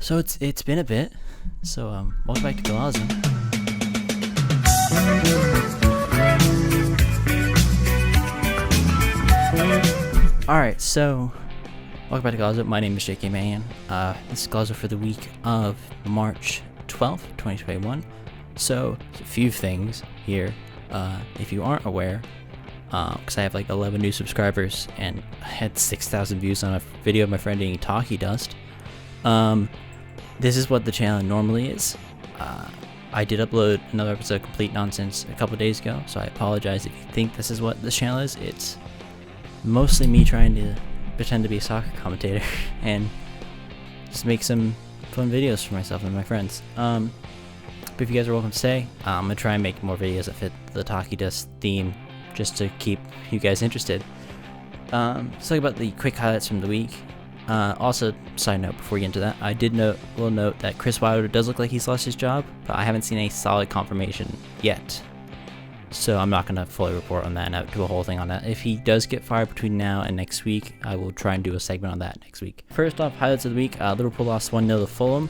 So it's been a bit. So welcome back to Golazo. Alright, so welcome back to Golazo. My name is JK Mannion. This is Golazo for the week of March 12th, 2021. So a few things here. If you aren't aware, because I have like 11 new subscribers and I had 6,000 views on a video of my friend eating Taki Dust. This is what the channel normally is. I did upload another episode of Complete Nonsense a couple days ago, so I apologize if you think this is what this channel is. It's mostly me trying to pretend to be a soccer commentator and just make some fun videos for myself and my friends. But if you guys are welcome to stay, I'm going to try and make more videos that fit the Taki Dust theme just to keep you guys interested. Let's talk about the quick highlights from the week. Also, side note before we get into that, I will note that Chris Wilder does look like he's lost his job, but I haven't seen any solid confirmation yet. So I'm not going to fully report on that and do a whole thing on that. If he does get fired between now and next week, I will try and do a segment on that next week. First off, highlights of the week, Liverpool lost 1-0 to Fulham.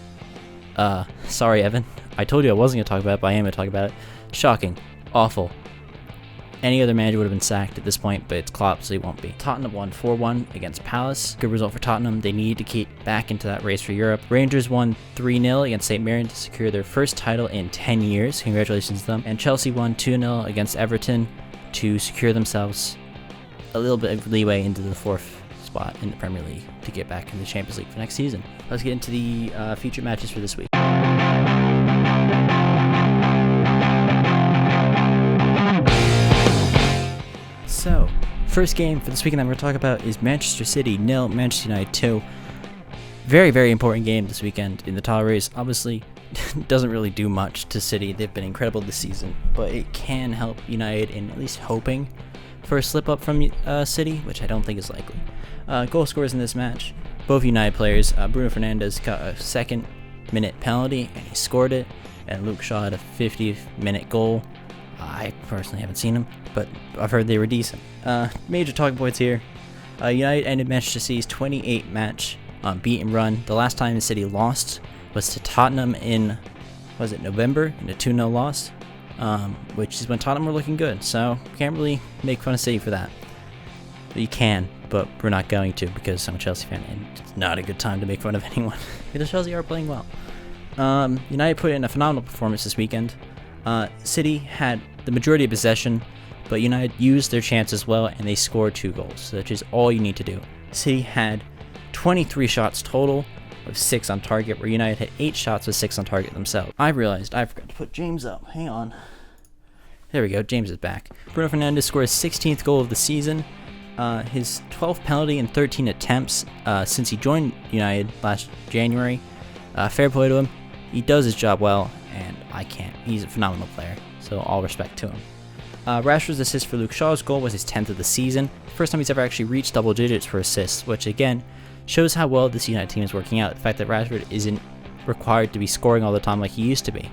Sorry, Evan. I told you I wasn't going to talk about it, but I am going to talk about it. Shocking. Awful. Any other manager would have been sacked at this point, but it's Klopp, so he won't be. Tottenham won 4-1 against Palace. Good result for Tottenham. They need to keep back into that race for Europe. Rangers won 3-0 against St. Mirren to secure their first title in 10 years. Congratulations to them. And Chelsea won 2-0 against Everton to secure themselves a little bit of leeway into the 4th spot in the Premier League to get back in the Champions League for next season. Let's get into the featured matches for this week. So, first game for this weekend I'm going to talk about is Manchester City 0, Manchester United 2. Very, very important game this weekend in the title race. Obviously, doesn't really do much to City. They've been incredible this season, but it can help United in at least hoping for a slip up from City, which I don't think is likely. Goal scorers in this match, both United players. Bruno Fernandes got a second-minute penalty, and he scored it, and Luke Shaw had a 50th-minute goal. I personally haven't seen them, but I've heard they were decent. Major talking points here. United ended Manchester City's 28-match unbeaten run. The last time the City lost was to Tottenham in, November, in a 2-0 loss, which is when Tottenham were looking good. So, can't really make fun of City for that. You can, but we're not going to because I'm a Chelsea fan, and it's not a good time to make fun of anyone. Because Chelsea are playing well. United put in a phenomenal performance this weekend. City had the majority of possession, but United used their chances well, and they scored 2 goals, which is all you need to do. City had 23 shots total, with 6 on target, where United had 8 shots with 6 on target themselves. I realized I forgot to put James up. Hang on. There we go. James is back. Bruno Fernandes scored his 16th goal of the season, his 12th penalty in 13 attempts since he joined United last January. Fair play to him. He does his job well, and I can't. He's a phenomenal player, so all respect to him. Rashford's assist for Luke Shaw's goal was his 10th of the season. First time he's ever actually reached double digits for assists, which again shows how well this United team is working out. The fact that Rashford isn't required to be scoring all the time like he used to be.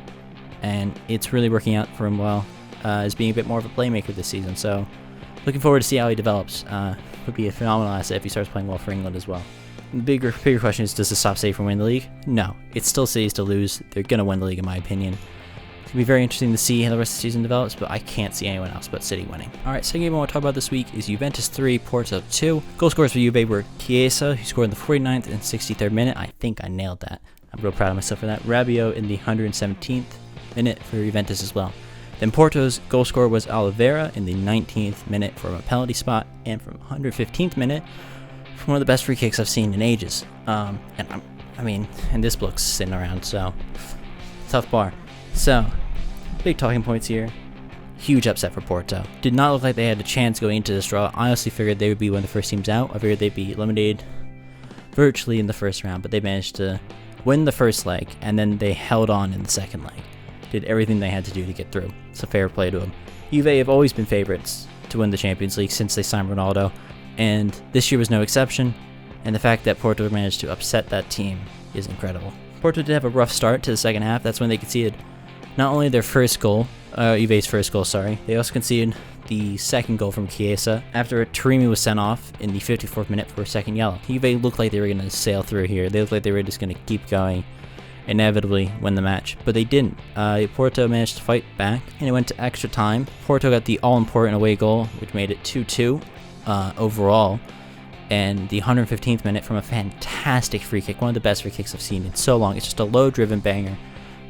And it's really working out for him well, as being a bit more of a playmaker this season. So looking forward to see how he develops. Would be a phenomenal asset if he starts playing well for England as well. The bigger question is, does this stop City from winning the league? No. It's still City's to lose. They're going to win the league in my opinion. It's going to be very interesting to see how the rest of the season develops, but I can't see anyone else but City winning. Alright, second game I want to talk about this week is Juventus 3, Porto 2. Goal scorers for Juve were Chiesa, who scored in the 49th and 63rd minute. I think I nailed that. I'm real proud of myself for that. Rabiot in the 117th minute for Juventus as well. Then Porto's goal scorer was Oliveira in the 19th minute from a penalty spot, and from 115th minute from one of the best free kicks I've seen in ages. And this bloke's sitting around, so tough bar. So, big talking points here. Huge upset for Porto. Did not look like they had a chance going into this draw. I honestly figured they would be one of the first teams out. I figured they'd be eliminated virtually in the first round, but they managed to win the first leg, and then they held on in the second leg. Did everything they had to do to get through. It's a fair play to them. Juve have always been favorites to win the Champions League since they signed Ronaldo, and this year was no exception, and the fact that Porto managed to upset that team is incredible. Porto did have a rough start to the second half. That's when they conceded not only their first goal, Juve's first goal, sorry. They also conceded the second goal from Chiesa after Taremi was sent off in the 54th minute for a second yellow. Juve looked like they were going to sail through here. They looked like they were just going to keep going, inevitably win the match, but they didn't. Porto managed to fight back, and it went to extra time. Porto got the all-important away goal, which made it 2-2 overall, and the 115th minute from a fantastic free kick, one of the best free kicks I've seen in so long. It's just a low-driven banger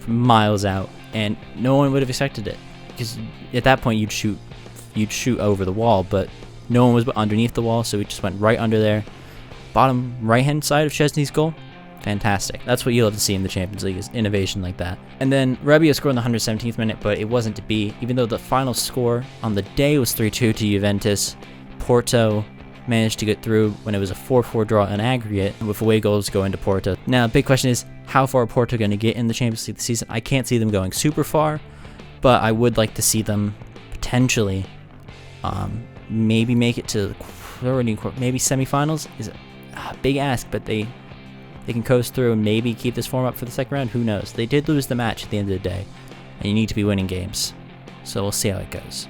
from miles out, and no one would have expected it, because at that point you'd shoot over the wall, but no one was underneath the wall, so it just went right under there. Bottom right-hand side of Szczesny's goal. Fantastic. That's what you love to see in the Champions League, is innovation like that. And then Rebbia scored in the 117th minute, but it wasn't to be. Even though the final score on the day was 3-2 to Juventus, Porto managed to get through when it was a 4-4 draw in aggregate, with away goals going to Porto. Now, the big question is, how far are Porto going to get in the Champions League this season? I can't see them going super far, but I would like to see them potentially maybe make it to maybe semifinals. Is a big ask, but they can coast through and maybe keep this form up for the second round. Who knows? They did lose the match at the end of the day, and you need to be winning games. So we'll see how it goes.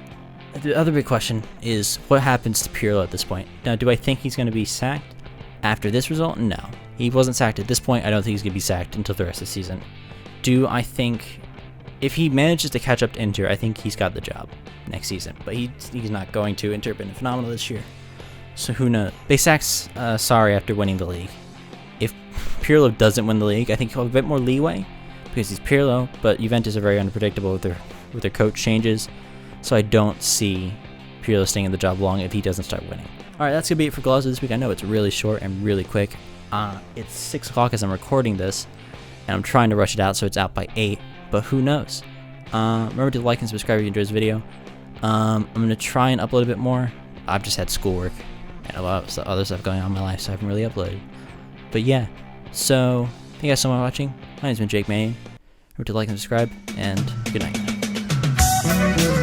The other big question is, what happens to Pirlo at this point? Now, do I think he's going to be sacked after this result? No. He wasn't sacked at this point. I don't think he's going to be sacked until the rest of the season. Do I think if he manages to catch up to Inter, I think he's got the job next season. But he's not going to. Inter have been phenomenal this year. So who knows? They sacked Sarri after winning the league. If Pirlo doesn't win the league, I think he'll have a bit more leeway because he's Pirlo, but Juventus are very unpredictable with their coach changes, so I don't see Pirlo staying in the job long if he doesn't start winning. Alright, that's going to be it for Golazo this week. I know it's really short and really quick. It's 6 o'clock as I'm recording this, and I'm trying to rush it out so it's out by 8, but who knows? Remember to like and subscribe if you enjoyed this video. I'm going to try and upload a bit more. I've just had schoolwork and a lot of other stuff going on in my life, so I haven't really uploaded. But yeah, so thank you guys so much for watching. My name's been Mannion. Remember to like and subscribe, and good night.